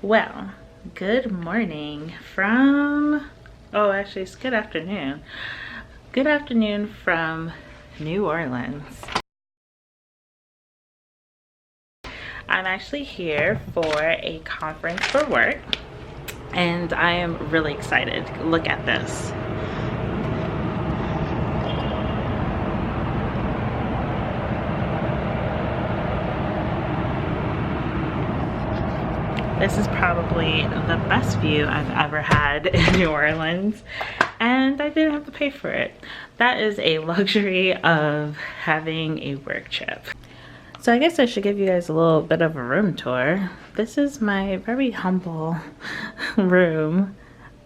Well, good morning from, oh, actually, it's good afternoon. Good afternoon from New Orleans. I'm actually here for a conference for work, and I am really excited. Look at this. This is probably the best view I've ever had in New Orleans, and I didn't have to pay for it. That is a luxury of having a work trip. So I guess I should give you guys a little bit of a room tour. This is my very humble room.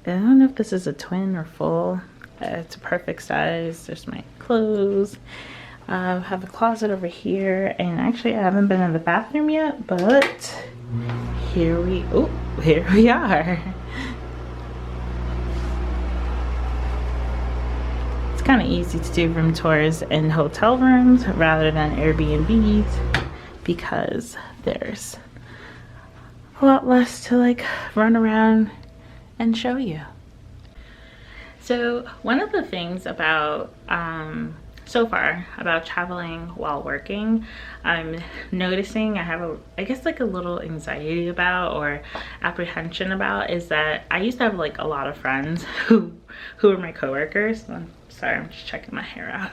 I don't know if this is a twin or full. It's a perfect size. There's my clothes. I have a closet over here, and actually I haven't been in the bathroom yet, but here we are. It's kind of easy to do room tours in hotel rooms rather than Airbnbs because there's a lot less to like run around and show you. So one of the things about so far about traveling while working, I'm noticing I have I guess like a little anxiety about or apprehension about is that I used to have like a lot of friends who were my coworkers. Sorry, I'm just checking my hair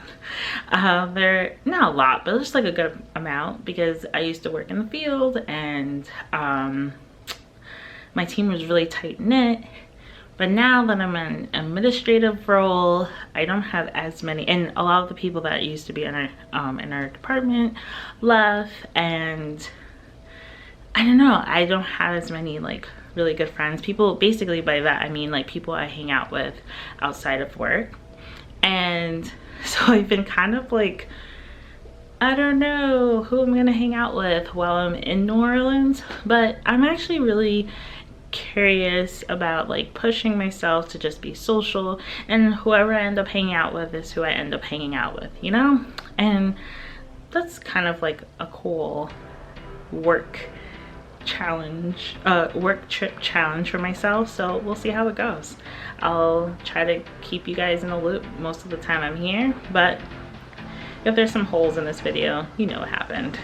out. They're not a lot, but just like a good amount because I used to work in the field, and my team was really tight knit. But now that I'm in an administrative role, I don't have as many, and a lot of the people that used to be in our department left, and I don't know, I don't have as many like really good friends. People, basically by that I mean like people I hang out with outside of work. And so I've been kind of like, I don't know who I'm gonna hang out with while I'm in New Orleans, but I'm actually really curious about like pushing myself to just be social, and whoever I end up hanging out with is who I end up hanging out with, you know? And that's kind of like a cool work trip challenge for myself. So we'll see how it goes. I'll try to keep you guys in the loop most of the time I'm here, but if there's some holes in this video, you know what happened.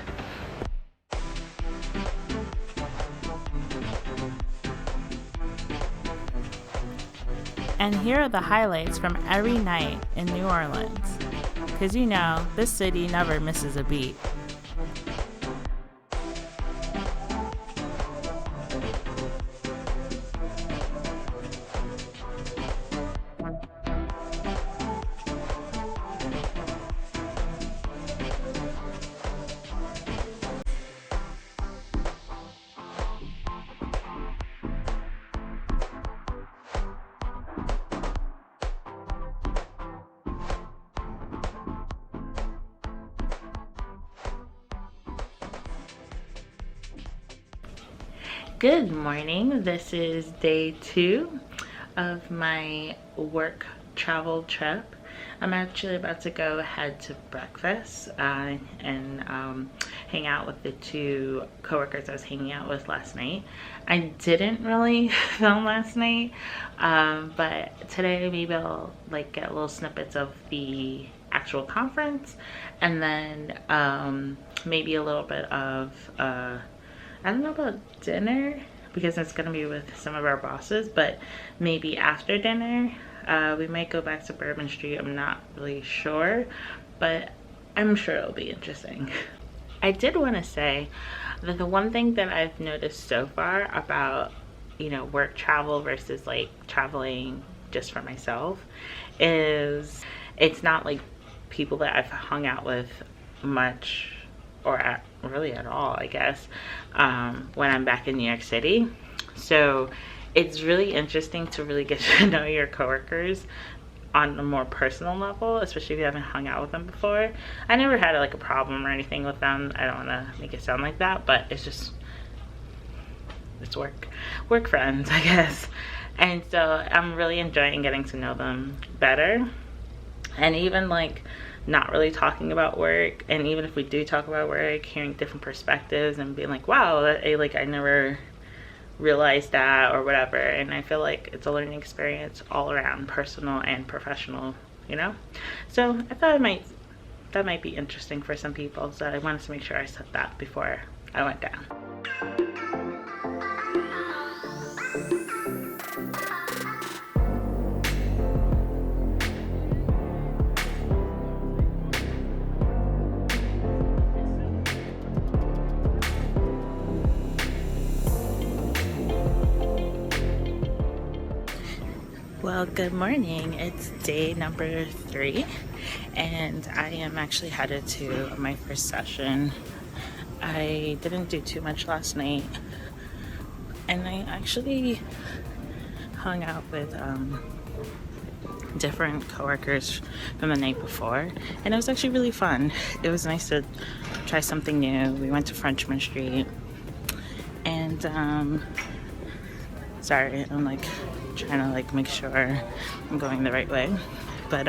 And here are the highlights from every night in New Orleans, because you know, this city never misses a beat. Good morning. This is day 2 of my work travel trip. I'm actually about to go head to breakfast and hang out with the 2 coworkers I was hanging out with last night. I didn't really film last night, but today maybe I'll like get little snippets of the actual conference, and then maybe a little bit of I don't know about dinner because it's gonna be with some of our bosses, but maybe after dinner we might go back to Bourbon Street. I'm not really sure, but I'm sure it'll be interesting. I did want to say that the one thing that I've noticed so far about, you know, work travel versus like traveling just for myself is it's not like people that I've hung out with much or really at all, I guess, when I'm back in New York City. So it's really interesting to really get to know your coworkers on a more personal level, especially if you haven't hung out with them before. I never had like a problem or anything with them. I don't want to make it sound like that, but it's just, it's work friends, I guess. And so I'm really enjoying getting to know them better, and even like not really talking about work, and even if we do talk about work, hearing different perspectives and being like, wow, that, like I never realize that or whatever. And I feel like it's a learning experience all around, personal and professional, you know. So I thought that might be interesting for some people, so I wanted to make sure I said that before I went down. Well, good morning. It's day number 3 and I am actually headed to my first session. I didn't do too much last night and I actually hung out with different coworkers from the night before, and it was actually really fun. It was nice to try something new. We went to Frenchman Street and sorry, I'm like trying to like make sure I'm going the right way, but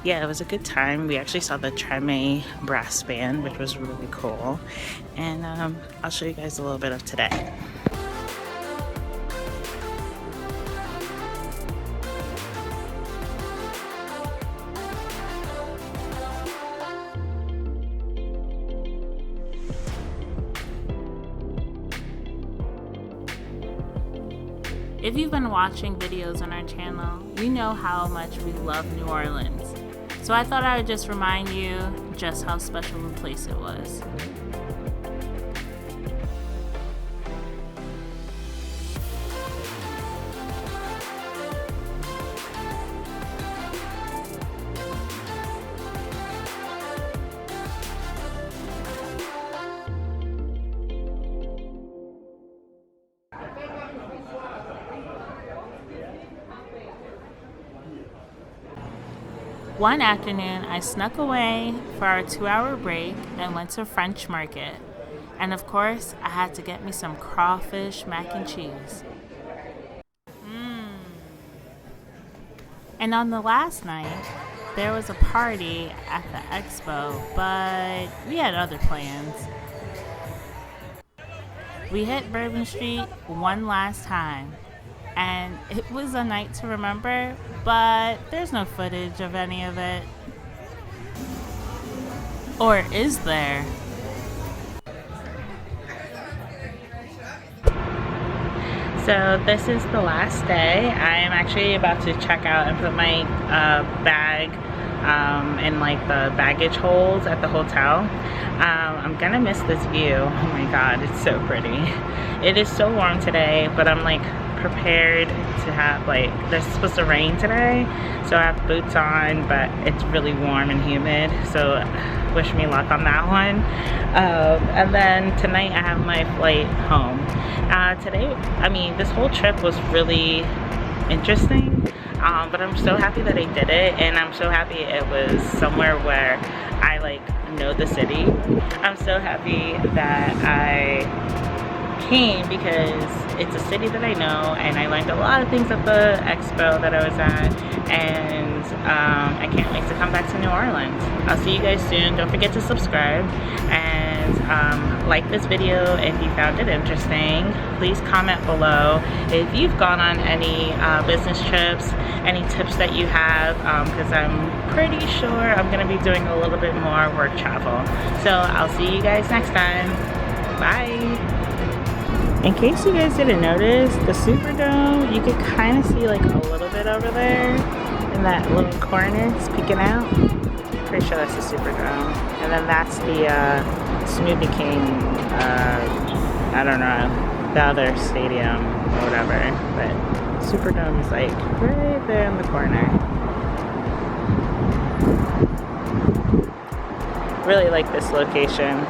yeah, it was a good time. We actually saw the Treme brass band, which was really cool, and I'll show you guys a little bit of today. If you've been watching videos on our channel, you know how much we love New Orleans. So I thought I would just remind you just how special a place it was. One afternoon, I snuck away for our 2-hour break and went to French Market. And of course, I had to get me some crawfish mac and cheese. And on the last night, there was a party at the expo, but we had other plans. We hit Bourbon Street one last time. And it was a night to remember, but there's no footage of any of it. Or is there? So this is the last day. I am actually about to check out and put my bag in like the baggage holds at the hotel. I'm gonna miss this view. Oh my god, it's so pretty. It is so warm today, but I'm like prepared to have like, there's supposed to rain today, so I have boots on, but it's really warm and humid, so wish me luck on that one. And then tonight I have my flight home. Today, I mean, this whole trip was really interesting, but I'm so happy that I did it, and I'm so happy it was somewhere where I like know the city. I'm so happy that I came because it's a city that I know, and I learned a lot of things at the expo that I was at, and I can't wait to come back to New Orleans. I'll see you guys soon. Don't forget to subscribe and like this video if you found it interesting. Please comment below if you've gone on any business trips, any tips that you have, because I'm pretty sure I'm going to be doing a little bit more work travel. So I'll see you guys next time. Bye. In case you guys didn't notice, the Superdome, you could kind of see like a little bit over there in that little corner, it's peeking out. Pretty sure that's the Superdome. And then that's the Smoothie King, I don't know, the other stadium or whatever. But Superdome is like right there in the corner. Really like this location.